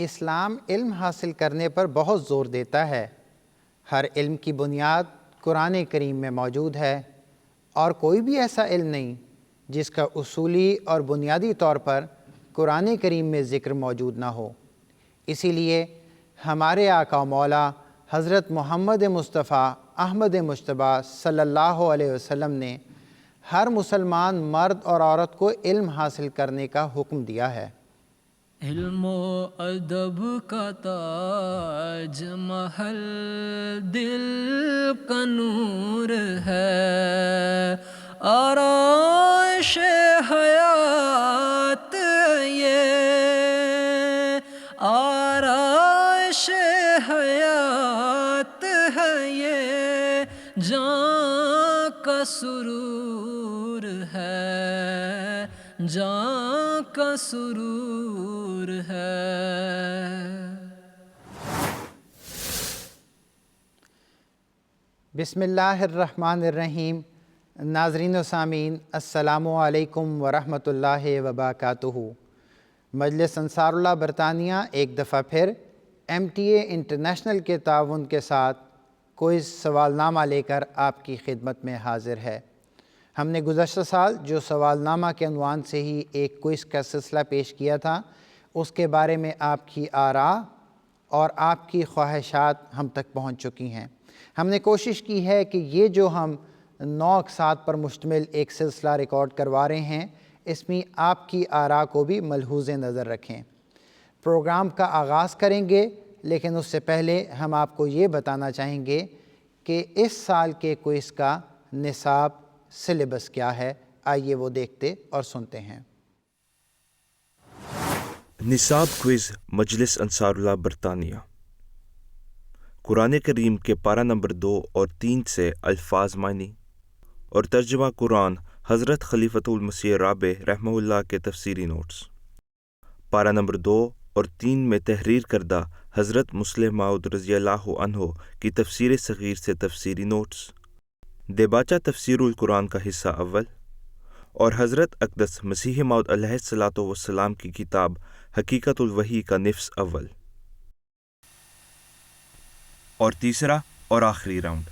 اسلام علم حاصل کرنے پر بہت زور دیتا ہے۔ ہر علم کی بنیاد قرآن کریم میں موجود ہے اور کوئی بھی ایسا علم نہیں جس کا اصولی اور بنیادی طور پر قرآن کریم میں ذکر موجود نہ ہو۔ اسی لیے ہمارے آقا و مولا حضرت محمد مصطفیٰ احمد مجتبیٰ صلی اللہ علیہ وسلم نے ہر مسلمان مرد اور عورت کو علم حاصل کرنے کا حکم دیا ہے۔ علم و ادب کا تاج محل دل کا نور ہے، آرائش حیات یہ، آرائش حیات ہے یہ، جاں کا سرور ہے، جاں کا سرور ہے۔ بسم اللہ الرحمن الرحیم۔ ناظرین و سامعین، السلام علیکم ورحمۃ اللہ وبرکاتہ۔ مجلس انصار اللہ برطانیہ ایک دفعہ پھر MTA انٹرنیشنل کے تعاون کے ساتھ کوئز سوال نامہ لے کر آپ کی خدمت میں حاضر ہے۔ ہم نے گزشتہ سال جو سوال نامہ کے عنوان سے ہی ایک کوئز کا سلسلہ پیش کیا تھا، اس کے بارے میں آپ کی آراء اور آپ کی خواہشات ہم تک پہنچ چکی ہیں۔ ہم نے کوشش کی ہے کہ یہ جو ہم 9 اقساط پر مشتمل ایک سلسلہ ریکارڈ کروا رہے ہیں، اس میں آپ کی آراء کو بھی ملحوظ نظر رکھیں۔ پروگرام کا آغاز کریں گے، لیکن اس سے پہلے ہم آپ کو یہ بتانا چاہیں گے کہ اس سال کے کوئز کا نصاب سلیبس کیا ہے۔ آئیے وہ دیکھتے اور سنتے ہیں۔ نصاب کوئز مجلس انصار اللہ برطانیہ۔ قرآن کریم کے پارہ نمبر 2 اور 3 سے الفاظ معنی اور ترجمہ قرآن حضرت خلیفۃ المسیح رابع رحمہ اللہ کے تفسیری نوٹس۔ پارہ نمبر 2 اور 3 میں تحریر کردہ حضرت مسلم ماؤد رضی اللہ عنہ کی تفسیر صغیر سے تفسیری نوٹس، دیباچہ تفسیر القرآن کا حصہ اول، اور حضرت اقدس مسیح ماؤد علیہ الصلوۃ والسلام کی کتاب حقیقت الوحی کا نفس اول۔ اور تیسرا اور آخری راؤنڈ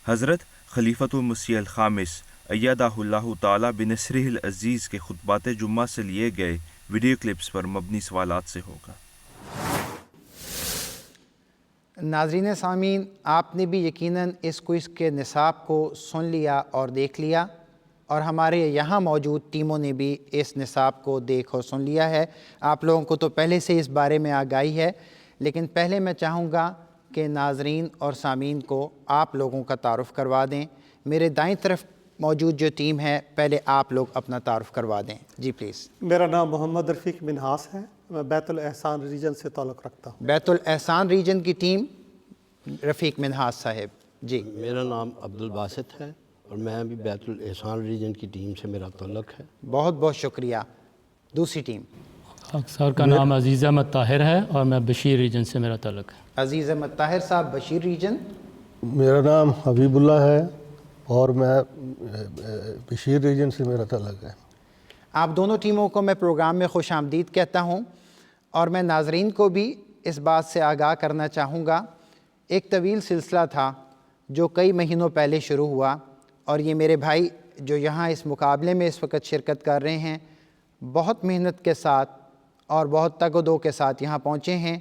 حضرت خلیفۃ المسیح الخامس ایدہ اللہ تعالی بنصرہ العزیز کے خطبات جمعہ سے لیے گئے ویڈیو کلپس پر مبنی سوالات سے ہوگا۔ ناظرین سامعین، آپ نے بھی یقیناً اس کوئز کے نصاب کو سن لیا اور دیکھ لیا، اور ہمارے یہاں موجود ٹیموں نے بھی اس نصاب کو دیکھ اور سن لیا ہے۔ آپ لوگوں کو تو پہلے سے اس بارے میں آگاہی ہے، لیکن پہلے میں چاہوں گا کہ ناظرین اور سامعین کو آپ لوگوں کا تعارف کروا دیں۔ میرے دائیں طرف موجود جو ٹیم ہے، پہلے آپ لوگ اپنا تعارف کروا دیں۔ جی پلیز۔ میرا نام محمد رفیق منہاس ہے، میں بیت الاحسان ریجن سے تعلق رکھتا ہوں۔ بیت الاحسان ریجن کی ٹیم، رفیق منہاس صاحب۔ جی۔ میرا نام عبدالباسط ہے اور میں بھی بیت الاحسان ریجن کی ٹیم سے میرا تعلق ہے۔ بہت بہت شکریہ۔ دوسری ٹیم۔ سر کا نام عزیز احمد طاہر ہے اور میں بشیر ریجن سے میرا تعلق ہے۔ عزیز احمد طاہر صاحب، بشیر ریجن۔ میرا نام حبیب اللہ ہے اور میں بشیر ریجن سے میرا تعلق ہے۔ آپ دونوں ٹیموں کو میں پروگرام میں خوش آمدید کہتا ہوں، اور میں ناظرین کو بھی اس بات سے آگاہ کرنا چاہوں گا، ایک طویل سلسلہ تھا جو کئی مہینوں پہلے شروع ہوا، اور یہ میرے بھائی جو یہاں اس مقابلے میں اس وقت شرکت کر رہے ہیں، بہت محنت کے ساتھ اور بہت تگ و دو کے ساتھ یہاں پہنچے ہیں۔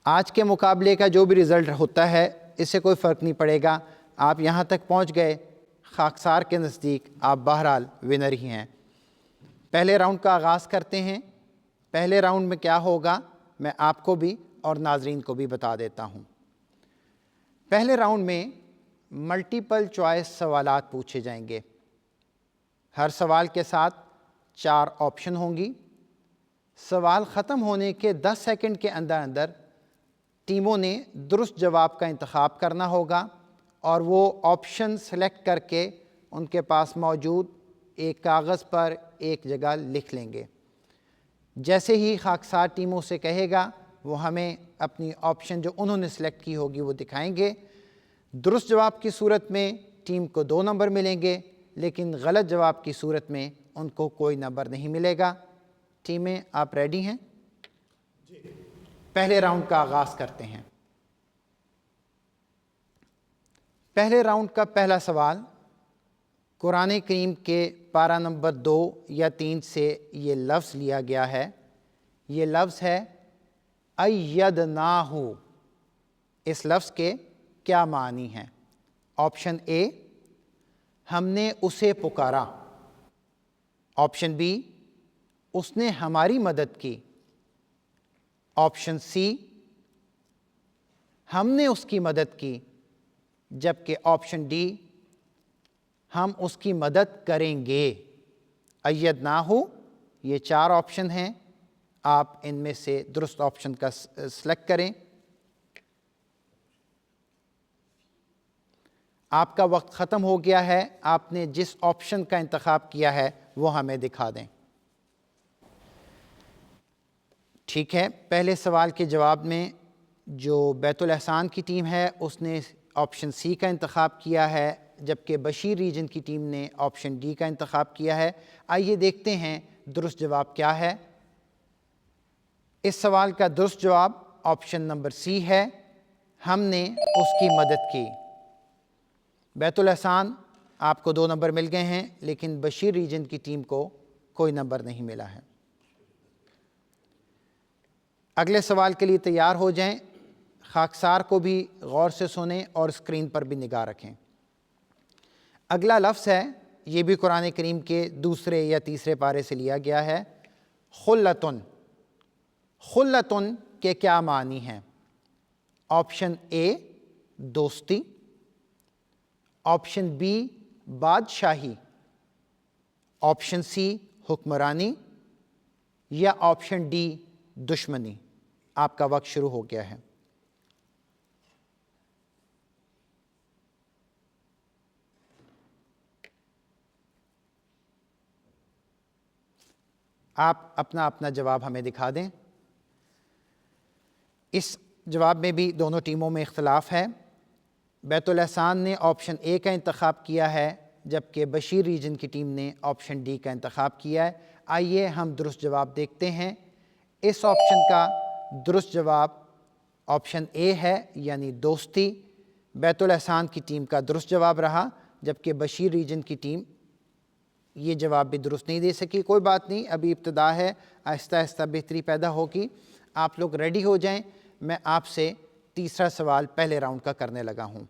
آج کے مقابلے کا جو بھی رزلٹ ہوتا ہے، اس سے کوئی فرق نہیں پڑے گا، آپ یہاں تک پہنچ گئے، خاکسار کے نزدیک آپ بہرحال ونر ہی ہیں۔ پہلے راؤنڈ کا آغاز کرتے ہیں۔ پہلے راؤنڈ میں کیا ہوگا میں آپ کو بھی اور ناظرین کو بھی بتا دیتا ہوں۔ پہلے راؤنڈ میں ملٹیپل چوائس سوالات پوچھے جائیں گے۔ ہر سوال کے ساتھ 4 آپشن ہوں گی۔ سوال ختم ہونے کے 10 سیکنڈ کے اندر ٹیموں نے درست جواب کا انتخاب کرنا ہوگا، اور وہ آپشن سلیکٹ کر کے ان کے پاس موجود ایک کاغذ پر ایک جگہ لکھ لیں گے۔ جیسے ہی خاکسار ٹیموں سے کہے گا، وہ ہمیں اپنی آپشن جو انہوں نے سلیکٹ کی ہوگی وہ دکھائیں گے۔ درست جواب کی صورت میں ٹیم کو 2 نمبر ملیں گے، لیکن غلط جواب کی صورت میں ان کو کوئی نمبر نہیں ملے گا۔ ٹیمیں آپ ریڈی ہیں؟ پہلے راؤنڈ کا آغاز کرتے ہیں۔ پہلے راؤنڈ کا پہلا سوال قرآن کریم کے پارہ نمبر 2 یا 3 سے یہ لفظ لیا گیا ہے۔ یہ لفظ ہے ایدناہ۔ اس لفظ کے کیا معنی ہیں؟ آپشن اے، ہم نے اسے پکارا۔ آپشن بی، اس نے ہماری مدد کی۔ آپشن سی، ہم نے اس کی مدد کی، جبکہ آپشن ڈی، ہم اس کی مدد کریں گے۔ ایدناہ، یہ 4 آپشن ہیں، آپ ان میں سے درست آپشن کا سلیکٹ کریں۔ آپ کا وقت ختم ہو گیا ہے، آپ نے جس آپشن کا انتخاب کیا ہے وہ ہمیں دکھا دیں۔ ٹھیک ہے، پہلے سوال کے جواب میں جو بیت الاحسان کی ٹیم ہے اس نے آپشن سی کا انتخاب کیا ہے، جبکہ بشیر ریجن کی ٹیم نے آپشن ڈی کا انتخاب کیا ہے۔ آئیے دیکھتے ہیں درست جواب کیا ہے۔ اس سوال کا درست جواب آپشن نمبر سی ہے، ہم نے اس کی مدد کی۔ بیت الاحسان آپ کو 2 نمبر مل گئے ہیں، لیکن بشیر ریجن کی ٹیم کو کوئی نمبر نہیں ملا ہے۔ اگلے سوال کے لیے تیار ہو جائیں، خاکسار کو بھی غور سے سنیں اور اسکرین پر بھی نگاہ رکھیں۔ اگلا لفظ ہے، یہ بھی قرآن کریم کے 2 یا 3 پارے سے لیا گیا ہے، خلتن۔ خلتن کے کیا معنی ہیں؟ آپشن اے، دوستی۔ آپشن بی، بادشاہی۔ آپشن سی، حکمرانی، یا آپشن ڈی، دشمنی۔ آپ کا وقت شروع ہو گیا ہے۔ آپ اپنا جواب ہمیں دکھا دیں۔ اس جواب میں بھی دونوں ٹیموں میں اختلاف ہے۔ بیت الاحسان نے آپشن اے کا انتخاب کیا ہے، جبکہ بشیر ریجن کی ٹیم نے آپشن ڈی کا انتخاب کیا ہے۔ آئیے ہم درست جواب دیکھتے ہیں۔ اس آپشن کا درست جواب آپشن اے ہے، یعنی دوستی۔ بیت الاحسان کی ٹیم کا درست جواب رہا، جبکہ بشیر ریجن کی ٹیم یہ جواب بھی درست نہیں دے سکی۔ کوئی بات نہیں، ابھی ابتدا ہے، آہستہ آہستہ بہتری پیدا ہوگی۔ آپ لوگ ریڈی ہو جائیں، میں آپ سے تیسرا سوال پہلے راؤنڈ کا کرنے لگا ہوں۔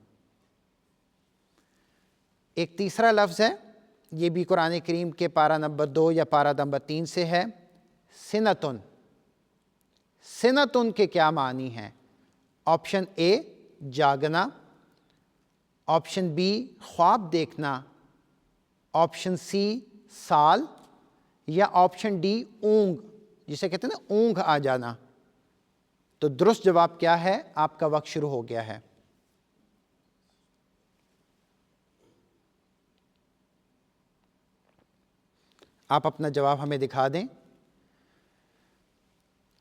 ایک تیسرا لفظ ہے، یہ بھی قرآن کریم کے پارہ نمبر 2 یا پارہ نمبر 3 سے ہے، سنتن۔ سنتن کے کیا معنی ہیں؟ آپشن اے، جاگنا۔ آپشن بی، خواب دیکھنا۔ آپشن سی، سال، یا آپشن ڈی، اونگ، جسے کہتے ہیں نا اونگ آ جانا۔ تو درست جواب کیا ہے؟ آپ کا وقت شروع ہو گیا ہے۔ آپ اپنا جواب ہمیں دکھا دیں۔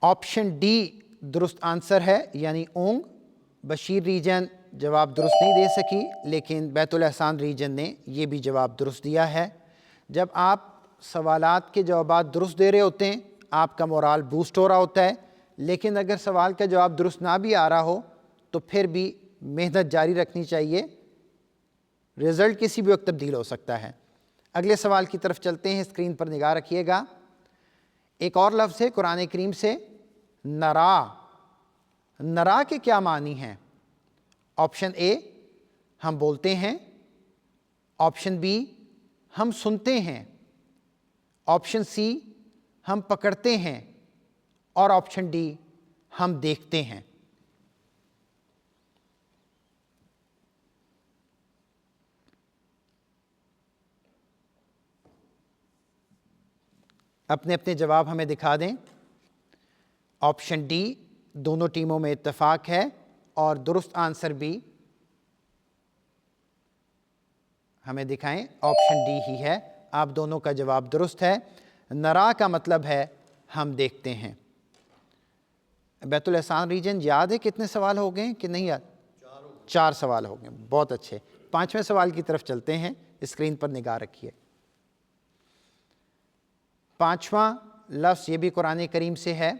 آپشن ڈی درست آنسر ہے، یعنی اونگ۔ بشیر ریجن جواب درست نہیں دے سکی، لیکن بیت الاحسان ریجن نے یہ بھی جواب درست دیا ہے۔ جب آپ سوالات کے جوابات درست دے رہے ہوتے ہیں، آپ کا مورال بوسٹ ہو رہا ہوتا ہے، لیکن اگر سوال کا جواب درست نہ بھی آ رہا ہو تو پھر بھی محنت جاری رکھنی چاہیے، رزلٹ کسی بھی وقت تبدیل ہو سکتا ہے۔ اگلے سوال کی طرف چلتے ہیں، اسکرین پر نگاہ رکھیے گا۔ ایک اور لفظ ہے قرآن کریم سے، نرا۔ نرا کے کیا معنی ہیں؟ آپشن اے، ہم بولتے ہیں۔ آپشن بی، ہم سنتے ہیں۔ آپشن سی، ہم پکڑتے ہیں۔ اور آپشن ڈی، ہم دیکھتے ہیں۔ اپنے اپنے جواب ہمیں دکھا دیں۔ آپشن ڈی، دونوں ٹیموں میں اتفاق ہے، اور درست آنسر بھی ہمیں دکھائیں، آپشن ڈی ہی ہے۔ آپ دونوں کا جواب درست ہے۔ نرا کا مطلب ہے ہم دیکھتے ہیں۔ بیت الاحسان ریجن یاد ہے کتنے سوال ہو گئے کہ نہیں یاد؟ 4 سوال ہو گئے، بہت اچھے۔ 5ویں سوال کی طرف چلتے ہیں، اسکرین پر نگاہ رکھیے۔ 5واں لفظ یہ بھی قرآن کریم سے ہے،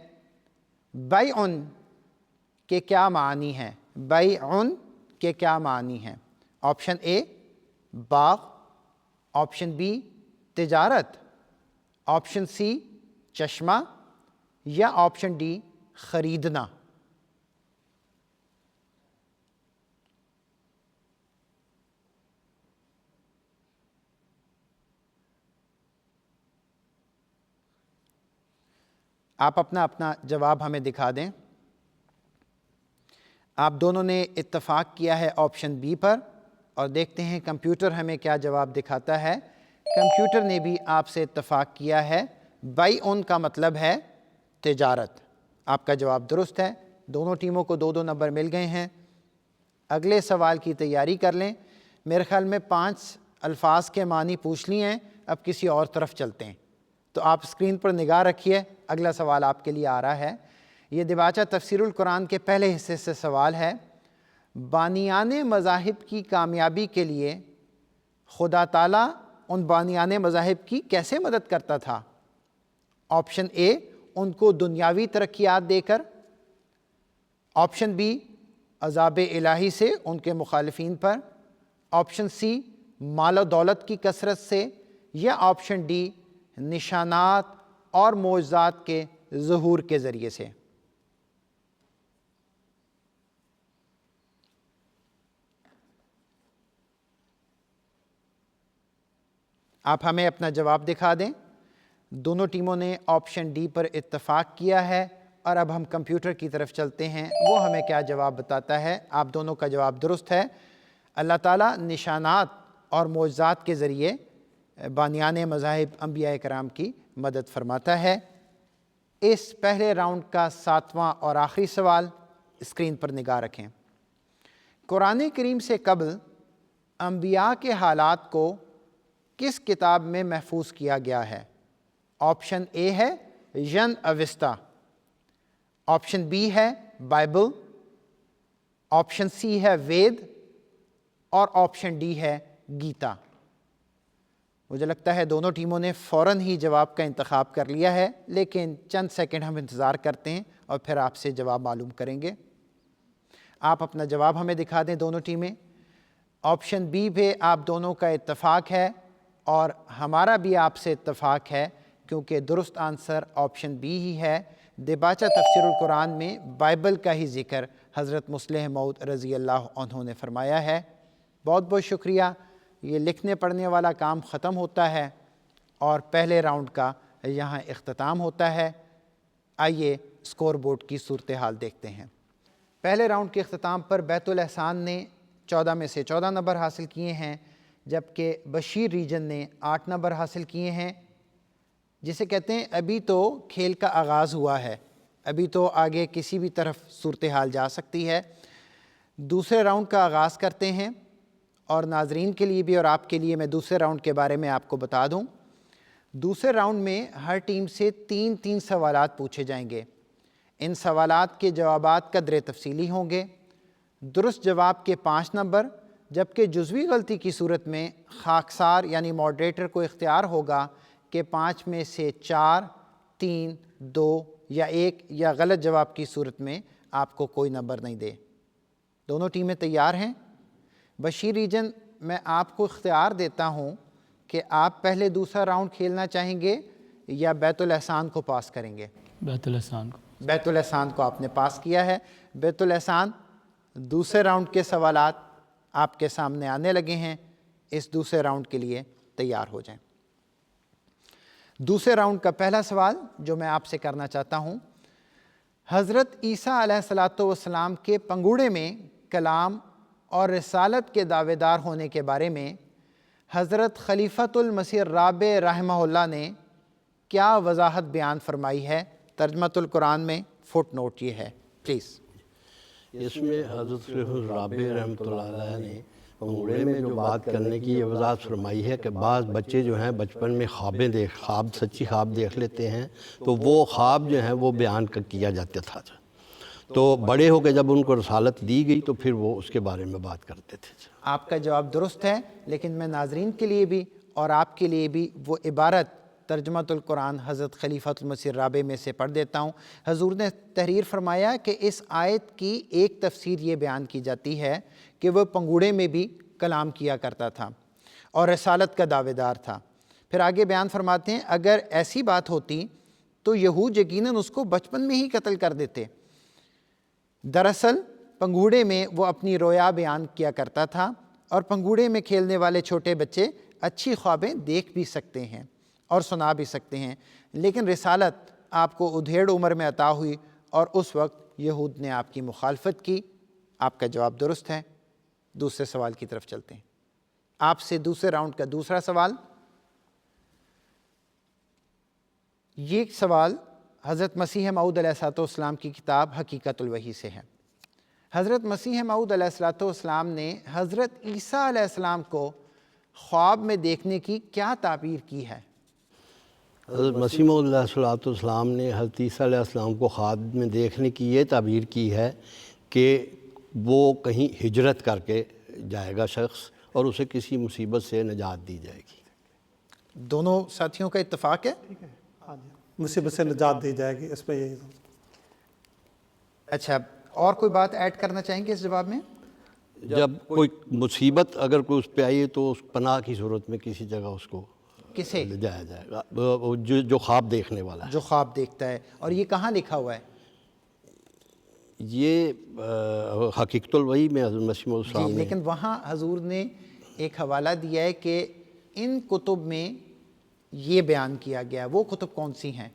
بیعن کے کیا معنی ہیں؟ بیعن کے کیا معنی ہیں؟ آپشن اے باغ، آپشن بی تجارت، آپشن سی چشمہ، یا آپشن ڈی خریدنا۔ آپ اپنا جواب ہمیں دکھا دیں۔ آپ دونوں نے اتفاق کیا ہے آپشن بی پر، اور دیکھتے ہیں کمپیوٹر ہمیں کیا جواب دکھاتا ہے۔ کمپیوٹر نے بھی آپ سے اتفاق کیا ہے، بیعن کا مطلب ہے تجارت۔ آپ کا جواب درست ہے، دونوں ٹیموں کو 2 نمبر مل گئے ہیں۔ اگلے سوال کی تیاری کر لیں۔ میرے خیال میں 5 الفاظ کے معنی پوچھ لیے ہیں، اب کسی اور طرف چلتے ہیں۔ تو آپ اسکرین پر نگاہ رکھیے، اگلا سوال آپ کے لیے آ رہا ہے۔ یہ دباچہ تفسیر القرآن کے پہلے حصے سے سوال ہے۔ بانیان مذاہب کی کامیابی کے لیے خدا تعالیٰ ان بانیان مذاہب کی کیسے مدد کرتا تھا؟ آپشن اے ان کو دنیاوی ترقیات دے کر، آپشن بی عذاب الہی سے ان کے مخالفین پر، آپشن سی مال و دولت کی کثرت سے، یا آپشن ڈی نشانات اور معجزات کے ظہور کے ذریعے سے۔ آپ ہمیں اپنا جواب دکھا دیں۔ دونوں ٹیموں نے آپشن ڈی پر اتفاق کیا ہے، اور اب ہم کمپیوٹر کی طرف چلتے ہیں، وہ ہمیں کیا جواب بتاتا ہے۔ آپ دونوں کا جواب درست ہے، اللہ تعالیٰ نشانات اور معجزات کے ذریعے بانیان مذاہب انبیاء کرام کی مدد فرماتا ہے۔ اس پہلے راؤنڈ کا 7واں اور آخری سوال، اسکرین پر نگاہ رکھیں۔ قرآن کریم سے قبل انبیاء کے حالات کو کس کتاب میں محفوظ کیا گیا ہے؟ آپشن اے ہے ین اوستا، آپشن بی ہے بائبل، آپشن سی ہے وید، اور آپشن ڈی ہے گیتا۔ مجھے لگتا ہے دونوں ٹیموں نے فوراً ہی جواب کا انتخاب کر لیا ہے، لیکن چند سیکنڈ ہم انتظار کرتے ہیں اور پھر آپ سے جواب معلوم کریں گے۔ آپ اپنا جواب ہمیں دکھا دیں دونوں ٹیمیں۔ آپشن بی پہ آپ دونوں کا اتفاق ہے، اور ہمارا بھی آپ سے اتفاق ہے، کیونکہ درست آنسر آپشن بی ہی ہے۔ دباچہ تفسیر القرآن میں بائبل کا ہی ذکر حضرت مصلح موعود رضی اللہ عنہ نے فرمایا ہے۔ بہت بہت شکریہ۔ یہ لکھنے پڑھنے والا کام ختم ہوتا ہے اور پہلے راؤنڈ کا یہاں اختتام ہوتا ہے۔ آئیے اسکور بورڈ کی صورتحال دیکھتے ہیں۔ پہلے راؤنڈ کے اختتام پر بیت الاحسان نے 14 میں سے 14 نمبر حاصل کیے ہیں، جبکہ بشیر ریجن نے 8 نمبر حاصل کیے ہیں۔ جسے کہتے ہیں ابھی تو کھیل کا آغاز ہوا ہے، ابھی تو آگے کسی بھی طرف صورتحال جا سکتی ہے۔ دوسرے راؤنڈ کا آغاز کرتے ہیں، اور ناظرین کے لیے بھی اور آپ کے لیے میں دوسرے راؤنڈ کے بارے میں آپ کو بتا دوں۔ دوسرے راؤنڈ میں ہر ٹیم سے 3 سوالات پوچھے جائیں گے۔ ان سوالات کے جوابات قدر تفصیلی ہوں گے۔ درست جواب کے 5 نمبر، جبکہ جزوی غلطی کی صورت میں خاکسار یعنی ماڈریٹر کو اختیار ہوگا کہ 5 میں سے 4، 3، 2 یا 1 یا غلط جواب کی صورت میں آپ کو کوئی نمبر نہیں دے۔ دونوں ٹیمیں تیار ہیں؟ بشیر ریجن، میں آپ کو اختیار دیتا ہوں کہ آپ پہلے دوسرا راؤنڈ کھیلنا چاہیں گے یا بیت الاحسان کو پاس کریں گے؟ بیت الاحسان کو۔ بیت الاحسان کو آپ نے پاس کیا ہے۔ بیت الاحسان، دوسرے راؤنڈ کے سوالات آپ کے سامنے آنے لگے ہیں، اس دوسرے راؤنڈ کے لیے تیار ہو جائیں۔ دوسرے راؤنڈ کا پہلا سوال جو میں آپ سے کرنا چاہتا ہوں، حضرت عیسیٰ علیہ السلام کے پنگوڑے میں کلام اور رسالت کے دعوے دار ہونے کے بارے میں حضرت خلیفۃ المسیح الرابع رحمہ اللہ نے کیا وضاحت بیان فرمائی ہے؟ ترجمۃ القرآن میں فٹ نوٹ یہ ہے، پلیز۔ اس میں حضرت رابع رحمۃ اللہ علیہ نے پنگوڑے میں جو بات کرنے کی یہ وضاحت فرمائی ہے کہ بعض بچے جو ہیں بچپن میں خواب سچی خواب دیکھ لیتے ہیں، تو وہ خواب جو ہیں وہ بیان کیا جاتا تھا، تو بڑے ہو کے جب ان کو رسالت دی گئی تو پھر وہ اس کے بارے میں بات کرتے تھے۔ آپ کا جواب درست ہے، لیکن میں ناظرین کے لیے بھی اور آپ کے لیے بھی وہ عبارت ترجمۃ القرآن حضرت خلیفۃ المسیح رابع میں سے پڑھ دیتا ہوں۔ حضور نے تحریر فرمایا کہ اس آیت کی ایک تفسیر یہ بیان کی جاتی ہے کہ وہ پنگوڑے میں بھی کلام کیا کرتا تھا اور رسالت کا دعوے دار تھا۔ پھر آگے بیان فرماتے ہیں اگر ایسی بات ہوتی تو یہود یقیناً اس کو بچپن میں ہی قتل کر دیتے۔ دراصل پنگوڑے میں وہ اپنی رویا بیان کیا کرتا تھا اور پنگوڑے میں کھیلنے والے چھوٹے بچے اچھی خوابیں دیکھ بھی سکتے ہیں اور سنا بھی سکتے ہیں، لیکن رسالت آپ کو ادھیڑ عمر میں عطا ہوئی اور اس وقت یہود نے آپ کی مخالفت کی۔ آپ کا جواب درست ہے۔ دوسرے سوال کی طرف چلتے ہیں۔ آپ سے دوسرے راؤنڈ کا دوسرا سوال، یہ سوال حضرت مسیح موعود علیہ السلام کی کتاب حقیقت الوحی سے ہے۔ حضرت مسیح موعود علیہ السلام نے حضرت عیسیٰ علیہ السلام کو خواب میں دیکھنے کی کیا تعبیر کی ہے؟ حضرت مسیح موعود علیہ السلام نے حضرت عیسیٰ علیہ السلام کو خواب میں دیکھنے کی یہ تعبیر کی ہے کہ وہ کہیں ہجرت کر کے جائے گا شخص اور اسے کسی مصیبت سے نجات دی جائے گی۔ دونوں ساتھیوں کا اتفاق ہے؟ ہاں جی، مصیبت سے نجات دی جائے گی، اس میں یہی۔ اچھا، اور کوئی بات ایڈ کرنا چاہیں گے اس جواب میں؟ جب کوئی مصیبت اگر کوئی اس پہ آئی تو اس پناہ کی صورت میں کسی جگہ اس کو کسے؟ لے جایا جائے گا، جو خواب دیکھنے والا ہے۔ جو خواب دیکھتا ہے۔ اور یہ کہاں لکھا ہوا ہے؟ یہ حقیقت الوحی میں حضرت مسیح موعود جی، السلام نے، لیکن وہاں حضور نے ایک حوالہ دیا ہے کہ ان کتب میں یہ بیان کیا گیا۔ وہ کتب کون سی ہیں؟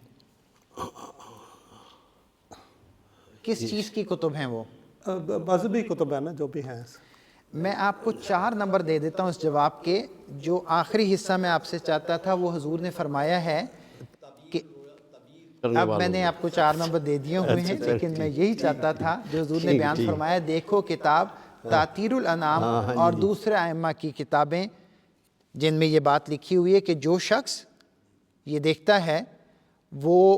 کس چیز کی کتب ہیں وہ؟ مذہبی کتب ہے نا جو بھی ہیں۔ میں آپ کو 4 نمبر دے دیتا ہوں اس جواب کے۔ جو آخری حصہ میں آپ سے چاہتا تھا وہ حضور نے فرمایا ہے کہ اب میں نے آپ کو 4 نمبر دے دیے ہوئے ہیں، لیکن میں یہی چاہتا تھا جو حضور نے بیان فرمایا، دیکھو کتاب تاتیر الانام اور دوسرے ائمہ کی کتابیں جن میں یہ بات لکھی ہوئی ہے کہ جو شخص یہ دیکھتا ہے وہ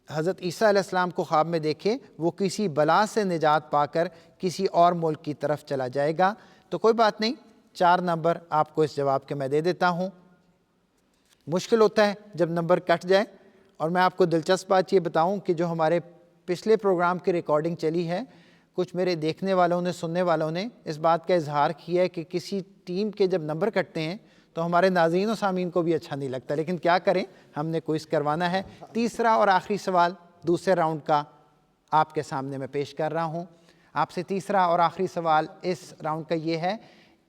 حضرت عیسیٰ علیہ السلام کو خواب میں دیکھے، وہ کسی بلا سے نجات پا کر کسی اور ملک کی طرف چلا جائے گا۔ تو کوئی بات نہیں، 4 نمبر آپ کو اس جواب کے میں دے دیتا ہوں۔ مشکل ہوتا ہے جب نمبر کٹ جائے، اور میں آپ کو دلچسپ بات یہ بتاؤں کہ جو ہمارے پچھلے پروگرام کی ریکارڈنگ چلی ہے، کچھ میرے دیکھنے والوں نے، سننے والوں نے اس بات کا اظہار کیا ہے کہ کسی ٹیم کے جب نمبر کٹتے ہیں تو ہمارے ناظرین و سامعین کو بھی اچھا نہیں لگتا، لیکن کیا کریں، ہم نے کوئز کروانا ہے۔ تیسرا اور آخری سوال دوسرے راؤنڈ کا آپ کے سامنے میں پیش کر رہا ہوں۔ آپ سے تیسرا اور آخری سوال اس راؤنڈ کا یہ ہے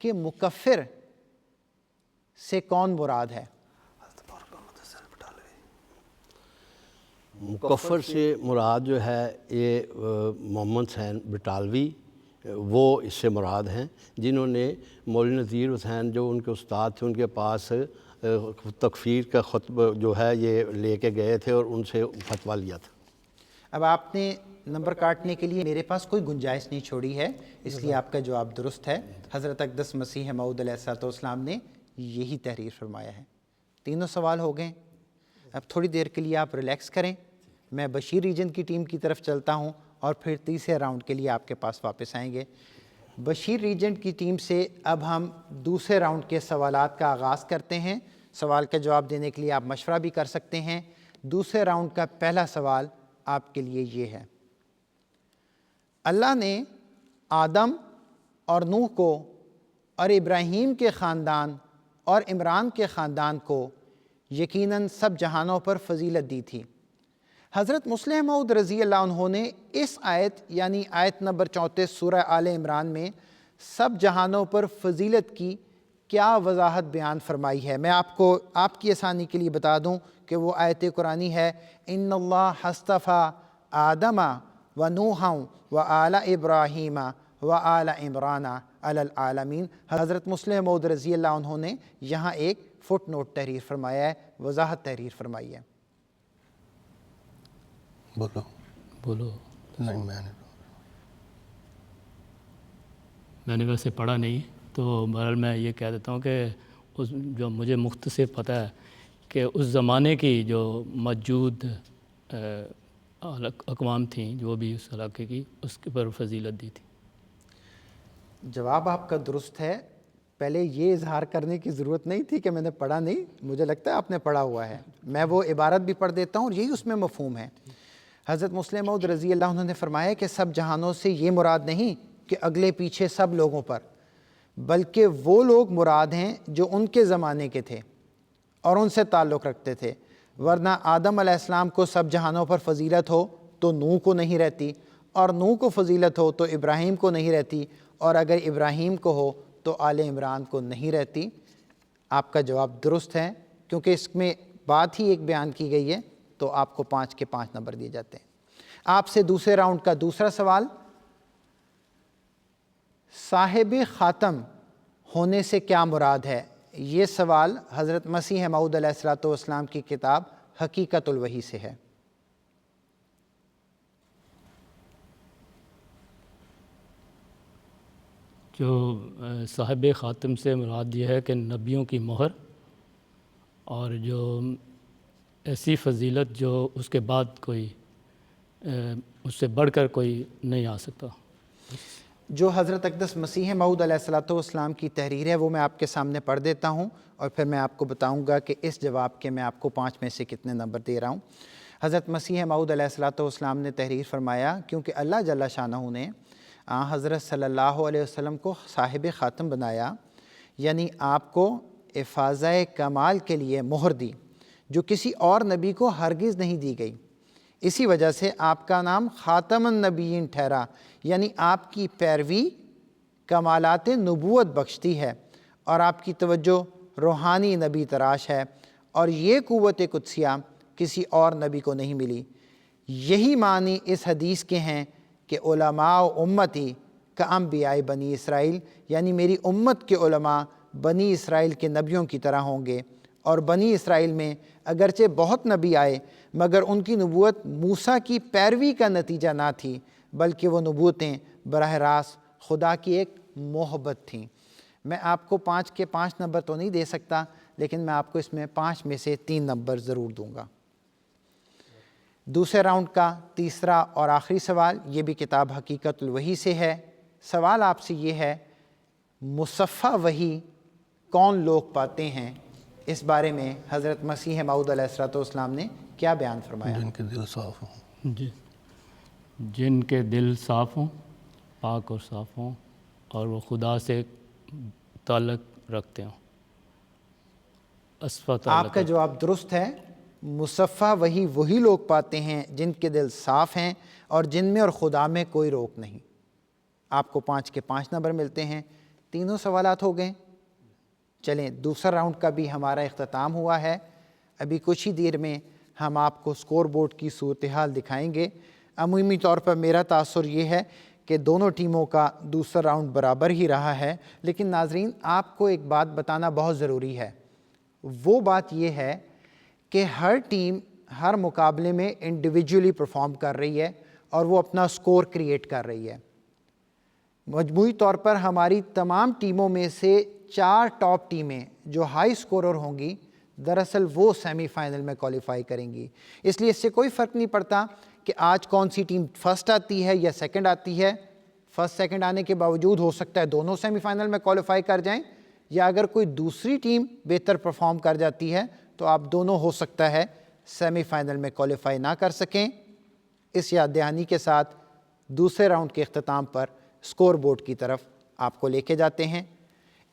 کہ مکفر سے کون مراد ہے؟ مکفر سے مراد جو ہے یہ محمد حسین بٹالوی، وہ اس سے مراد ہیں، جنہوں نے مولوی نذیر حسین جو ان کے استاد تھے ان کے پاس تکفیر کا خطبہ جو ہے یہ لے کے گئے تھے اور ان سے فتویٰ لیا تھا۔ اب آپ نے نمبر کاٹنے کے لیے میرے پاس کوئی گنجائش نہیں چھوڑی ہے، اس لیے آپ کا جواب درست ہے۔ حضرت اقدس مسیح موعود علیہ السلام نے یہی تحریر فرمایا ہے۔ تینوں سوال ہو گئے۔ اب تھوڑی دیر کے لیے آپ ریلیکس کریں، میں بشیر ریجن کی ٹیم کی طرف چلتا ہوں اور پھر تیسرے راؤنڈ کے لیے آپ کے پاس واپس آئیں گے۔ بشیر ریجن کی ٹیم سے اب ہم دوسرے راؤنڈ کے سوالات کا آغاز کرتے ہیں۔ سوال کا جواب دینے کے لیے آپ مشورہ بھی کر سکتے ہیں۔ دوسرے راؤنڈ کا پہلا سوال آپ کے لیے یہ ہے، اللہ نے آدم اور نوح کو اور ابراہیم کے خاندان اور عمران کے خاندان کو یقیناً سب جہانوں پر فضیلت دی تھی۔ حضرت مسلم موعود رضی اللہ عنہ نے اس آیت یعنی آیت نمبر 34 سورہ آل عمران میں سب جہانوں پر فضیلت کی کیا وضاحت بیان فرمائی ہے؟ میں آپ کو آپ کی آسانی کے لیے بتا دوں کہ وہ آیت قرآنی ہے، ان اللہ اصطفیٰ آدم و نوحا و آل ابراہیم و آل عمران علی العالمین۔ حضرت مسلم موعود رضی اللہ عنہ نے یہاں ایک فٹ نوٹ تحریر فرمایا ہے، وضاحت تحریر فرمائی ہے۔ بولو۔ نہیں، میں نے ویسے پڑھا نہیں، تو بہرحال میں یہ کہہ دیتا ہوں کہ اس جو مجھے مختصر پتہ ہے کہ اس زمانے کی جو موجود اقوام تھیں جو بھی اس علاقے کی، اس کے پر فضیلت دی تھی۔ جواب آپ کا درست ہے۔ پہلے یہ اظہار کرنے کی ضرورت نہیں تھی کہ میں نے پڑھا نہیں، مجھے لگتا ہے آپ نے پڑھا ہوا ہے، میں وہ عبارت بھی پڑھ دیتا ہوں اور یہی اس میں مفہوم ہے۔ حضرت مسلم موعود رضی اللہ عنہ نے فرمایا کہ سب جہانوں سے یہ مراد نہیں کہ اگلے پیچھے سب لوگوں پر، بلکہ وہ لوگ مراد ہیں جو ان کے زمانے کے تھے اور ان سے تعلق رکھتے تھے، ورنہ آدم علیہ السلام کو سب جہانوں پر فضیلت ہو تو نوح کو نہیں رہتی، اور نوح کو فضیلت ہو تو ابراہیم کو نہیں رہتی، اور اگر ابراہیم کو ہو تو آل عمران کو نہیں رہتی۔ آپ کا جواب درست ہے، کیونکہ اس میں بات ہی ایک بیان کی گئی ہے، تو آپ کو 5 کے 5 نمبر دیے جاتے ہیں۔ آپ سے دوسرے راؤنڈ کا دوسرا سوال، صاحب خاتم ہونے سے کیا مراد ہے؟ یہ سوال حضرت مسیح موعود علیہ الصلوۃ والسلام کی کتاب حقیقت الوحی سے ہے۔ جو صاحب خاتم سے مراد یہ ہے کہ نبیوں کی مہر، اور جو ایسی فضیلت جو اس کے بعد کوئی اس سے بڑھ کر کوئی نہیں آ سکتا۔ جو حضرت اقدس مسیح موعود علیہ الصلوۃ والسلام کی تحریر ہے وہ میں آپ کے سامنے پڑھ دیتا ہوں، اور پھر میں آپ کو بتاؤں گا کہ اس جواب کے میں آپ کو 5 میں سے کتنے نمبر دے رہا ہوں۔ حضرت مسیح موعود علیہ الصلوۃ والسلام نے تحریر فرمایا، کیونکہ اللہ جل شانہ نے حضرت صلی اللہ علیہ وسلم کو صاحب خاتم بنایا، یعنی آپ کو افاضہ کمال کے لیے مہر دی، جو کسی اور نبی کو ہرگز نہیں دی گئی۔ اسی وجہ سے آپ کا نام خاتم النبیین ٹھہرا، یعنی آپ کی پیروی کمالات نبوت بخشتی ہے، اور آپ کی توجہ روحانی نبی تراش ہے، اور یہ قوت قدسیہ کسی اور نبی کو نہیں ملی۔ یہی معنی اس حدیث کے ہیں کہ علماء امتی کانبیاء بنی اسرائیل، یعنی میری امت کے علماء بنی اسرائیل کے نبیوں کی طرح ہوں گے، اور بنی اسرائیل میں اگرچہ بہت نبی آئے مگر ان کی نبوت موسیٰ کی پیروی کا نتیجہ نہ تھی، بلکہ وہ نبوتیں براہ راست خدا کی ایک محبت تھیں۔ میں آپ کو 5 کے 5 نمبر تو نہیں دے سکتا، لیکن میں آپ کو اس میں 5 میں سے 3 نمبر ضرور دوں گا۔ دوسرے راؤنڈ کا تیسرا اور آخری سوال، یہ بھی کتاب حقیقت الوحی سے ہے۔ سوال آپ سے یہ ہے، مصفہ وحی کون لوگ پاتے ہیں؟ اس بارے میں حضرت مسیح موعود علیہ الصلوۃ والسلام نے کیا بیان فرمایا؟ جن کے دل صاف ہوں۔ جی، جن کے دل صاف ہوں، پاک اور صاف ہوں، اور وہ خدا سے تعلق رکھتے ہوں۔ اصفہ تعلق آپ کا جواب درست ہے۔ مصفہ وہی لوگ پاتے ہیں جن کے دل صاف ہیں اور جن میں اور خدا میں کوئی روک نہیں۔ آپ کو 5 کے 5 نمبر ملتے ہیں۔ تینوں سوالات ہو گئے۔ چلیں، دوسرا راؤنڈ کا بھی ہمارا اختتام ہوا ہے۔ ابھی کچھ ہی دیر میں ہم آپ کو سکور بورڈ کی صورتحال دکھائیں گے۔ عمومی طور پر میرا تاثر یہ ہے کہ دونوں ٹیموں کا دوسرا راؤنڈ برابر ہی رہا ہے، لیکن ناظرین آپ کو ایک بات بتانا بہت ضروری ہے۔ وہ بات یہ ہے کہ ہر ٹیم ہر مقابلے میں انڈیویجولی پرفارم کر رہی ہے اور وہ اپنا سکور کریٹ کر رہی ہے۔ مجموعی طور پر ہماری تمام ٹیموں میں سے 4 ٹاپ ٹیمیں جو ہائی سکورر ہوں گی، دراصل وہ سیمی فائنل میں کوالیفائی کریں گی۔ اس لیے اس سے کوئی فرق نہیں پڑتا کہ آج کون سی ٹیم فرسٹ آتی ہے یا سیکنڈ آتی ہے۔ فرسٹ سیکنڈ آنے کے باوجود ہو سکتا ہے دونوں سیمی فائنل میں کوالیفائی کر جائیں، یا اگر کوئی دوسری ٹیم بہتر پرفارم کر جاتی ہے تو آپ دونوں ہو سکتا ہے سیمی فائنل میں کوالیفائی نہ کر سکیں۔ اس یاد دہانی کے ساتھ دوسرے راؤنڈ کے اختتام پر سکور بورڈ کی طرف آپ کو لے کے جاتے ہیں۔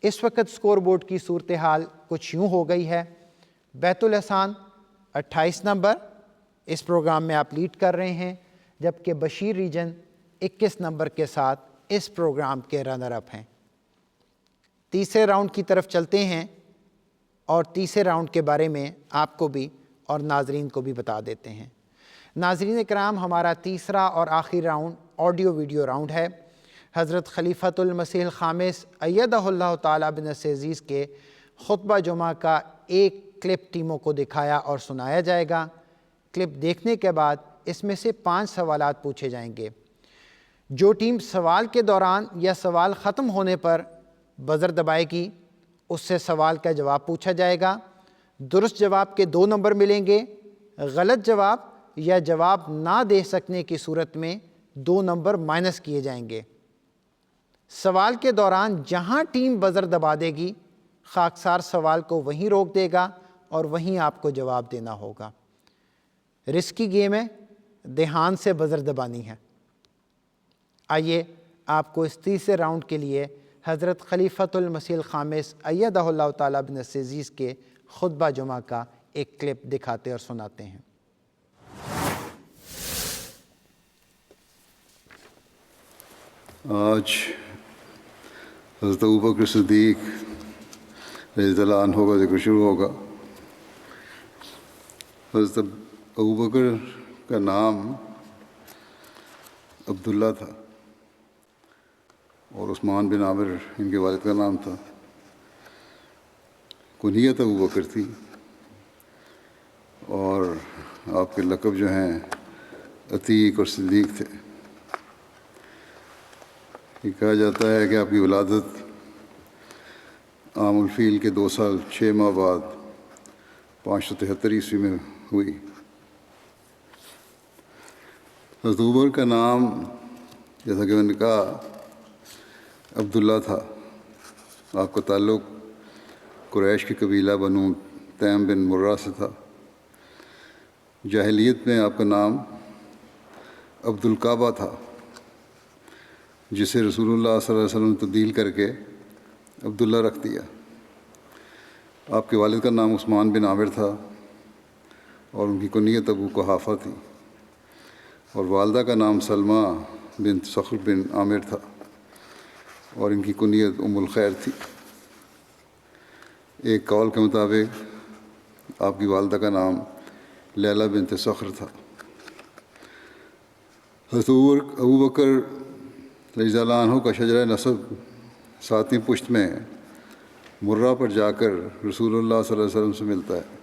اس وقت سکور بورڈ کی صورتحال کچھ یوں ہو گئی ہے۔ بیت الاحسان 28 نمبر اس پروگرام میں آپ لیڈ کر رہے ہیں، جبکہ بشیر ریجن 21 نمبر کے ساتھ اس پروگرام کے رنر اپ ہیں۔ تیسرے راؤنڈ کی طرف چلتے ہیں اور تیسرے راؤنڈ کے بارے میں آپ کو بھی اور ناظرین کو بھی بتا دیتے ہیں۔ ناظرین کرام، ہمارا تیسرا اور آخری راؤنڈ آڈیو ویڈیو راؤنڈ ہے۔ حضرت خلیفۃ المسیح الخامس ایدہ اللہ تعالیٰ بنصر عزیز کے خطبہ جمعہ کا ایک کلپ ٹیموں کو دکھایا اور سنایا جائے گا۔ کلپ دیکھنے کے بعد اس میں سے 5 سوالات پوچھے جائیں گے۔ جو ٹیم سوال کے دوران یا سوال ختم ہونے پر بزر دبائے گی، اس سے سوال کا جواب پوچھا جائے گا۔ درست جواب کے 2 نمبر ملیں گے، غلط جواب یا جواب نہ دے سکنے کی صورت میں 2 نمبر مائنس کیے جائیں گے۔ سوال کے دوران جہاں ٹیم بزر دبا دے گی خاکسار سوال کو وہیں روک دے گا اور وہیں آپ کو جواب دینا ہوگا۔ رسکی گیم ہے، دھیان سے بزر دبانی ہے۔ آئیے آپ کو اس تیسرے راؤنڈ کے لیے حضرت خلیفۃ المسیح الخامس ایدہ اللہ تعالیٰ بنصر عزیز کے خطبہ جمعہ کا ایک کلپ دکھاتے اور سناتے ہیں۔ آج حضرت ابوبکر صدیق رضی اللہ عنہ کا ذکر شروع ہوگا۔ حضرت ابوبکر کا نام عبداللہ تھا اور عثمان بن عامر ان کے والد کا نام تھا۔ کنیت ابوبکر تھی اور آپ کے لقب جو ہیں عتیق اور صدیق تھے۔ یہ کہا جاتا ہے کہ آپ کی ولادت عام الفیل کے 2 سال 6 ماہ بعد 573 عیسوی میں ہوئی۔ حضرت ابوبکر کا نام جیسا کہ میں نے کہا عبداللہ تھا۔ آپ کا تعلق قریش کے قبیلہ بنو تیم بن مرہ سے تھا۔ جاہلیت میں آپ کا نام عبد الکعبہ تھا، جسے رسول اللہ صلی اللہ علیہ وسلم نے تبدیل کر کے عبداللہ رکھ دیا۔ آپ کے والد کا نام عثمان بن عامر تھا اور ان کی کنیت ابو قحافہ تھی، اور والدہ کا نام سلمہ بنت صخر بن عامر تھا اور ان کی کنیت ام الخیر تھی۔ ایک قول کے مطابق آپ کی والدہ کا نام لیلہ بنت صخر تھا۔ حضرت ابوبکر رضی اللہ عنہ کا شجرہ نسب 7ویں پشت میں مرہ پر جا کر رسول اللہ صلی اللہ علیہ وسلم سے ملتا ہے۔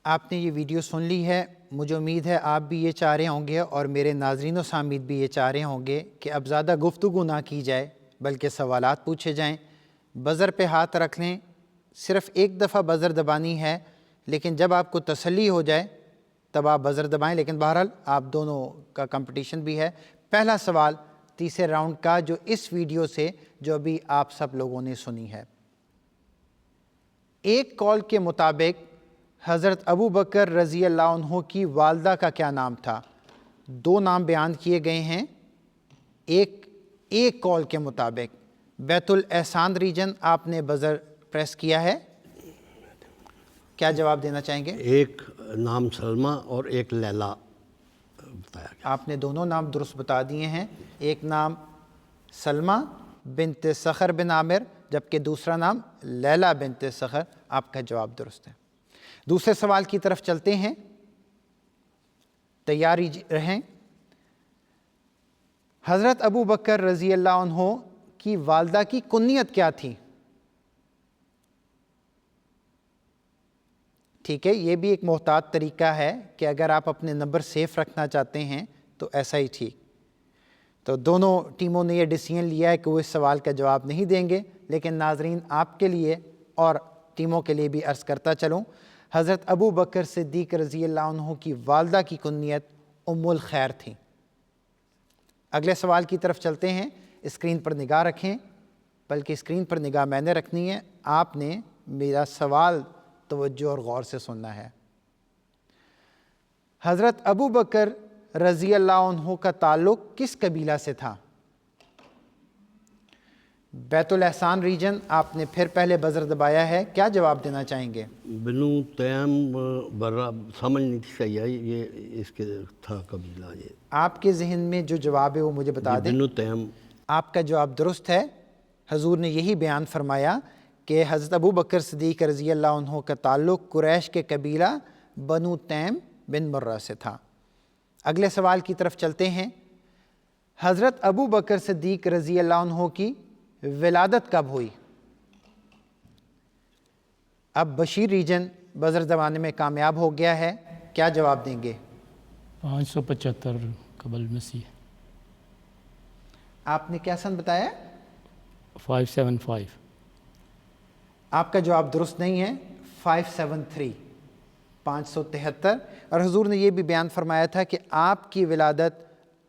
آپ نے یہ ویڈیو سن لی ہے، مجھے امید ہے آپ بھی یہ چاہ رہے ہوں گے اور میرے ناظرین و سامعین بھی یہ چاہ رہے ہوں گے کہ اب زیادہ گفتگو نہ کی جائے بلکہ سوالات پوچھے جائیں۔ بزر پہ ہاتھ رکھ لیں، صرف ایک دفعہ بزر دبانی ہے، لیکن جب آپ کو تسلی ہو جائے تب آپ بزر دبائیں۔ لیکن بہرحال آپ دونوں کا کمپٹیشن بھی ہے۔ پہلا سوال تیسرے راؤنڈ کا جو اس ویڈیو سے جو ابھی آپ سب لوگوں نے سنی ہے۔ ایک قول کے مطابق حضرت ابوبکر رضی اللہ عنہ کی والدہ کا کیا نام تھا؟ 2 نام بیان کیے گئے ہیں۔ ایک قول کے مطابق بیت الاحسان ریجن آپ نے بزر پریس کیا ہے، کیا جواب دینا چاہیں گے؟ ایک نام سلمہ اور ایک لیلہ بتایا گیا۔ آپ نے دونوں نام درست بتا دیے ہیں۔ ایک نام سلمہ بنت صخر بن عامر جبکہ دوسرا نام لیلہ بنت صخر۔ آپ کا جواب درست ہے۔ دوسرے سوال کی طرف چلتے ہیں، تیاری رہیں۔ حضرت ابوبکر رضی اللہ عنہ کی والدہ کی کنیت کیا تھی؟ ٹھیک ہے، یہ بھی ایک محتاط طریقہ ہے کہ اگر آپ اپنے نمبر سیف رکھنا چاہتے ہیں تو ایسا ہی ٹھیک۔ تو دونوں ٹیموں نے یہ ڈیسیژن لیا ہے کہ وہ اس سوال کا جواب نہیں دیں گے، لیکن ناظرین آپ کے لیے اور ٹیموں کے لیے بھی عرض کرتا چلوں، حضرت ابوبکر صدیق رضی اللہ عنہ کی والدہ کی کنیت ام الخیر تھی۔ اگلے سوال کی طرف چلتے ہیں۔ اسکرین پر نگاہ رکھیں، بلکہ اسکرین پر نگاہ میں نے رکھنی ہے، آپ نے میرا سوال توجہ اور غور سے سننا ہے۔ حضرت ابوبکر رضی اللہ عنہ کا تعلق کس قبیلہ سے تھا؟ بیت الاحسان ریجن آپ نے پھر پہلے بزر دبایا ہے، کیا جواب دینا چاہیں گے؟ بنو تیم برا سمجھ نہیں تھی صحیح ہے، یہ اس کے تھا قبیلہ۔ یہ آپ کے ذہن میں جو جواب ہے وہ مجھے بتا دیں۔ بنو تیم۔ آپ کا جواب درست ہے۔ حضور نے یہی بیان فرمایا کہ حضرت ابوبکر صدیق رضی اللہ عنہ کا تعلق قریش کے قبیلہ بنو تیم بن مرہ سے تھا۔ اگلے سوال کی طرف چلتے ہیں۔ حضرت ابوبکر صدیق رضی اللہ عنہ کی ولادت کب ہوئی؟ اب بشیر ریجن بزر دبانے میں کامیاب ہو گیا ہے، کیا جواب دیں گے؟ 575 قبل مسیح۔ آپ نے کیا سن بتایا؟ 575۔ آپ کا جواب درست نہیں ہے، 573 573۔ اور حضور نے یہ بھی بیان فرمایا تھا کہ آپ کی ولادت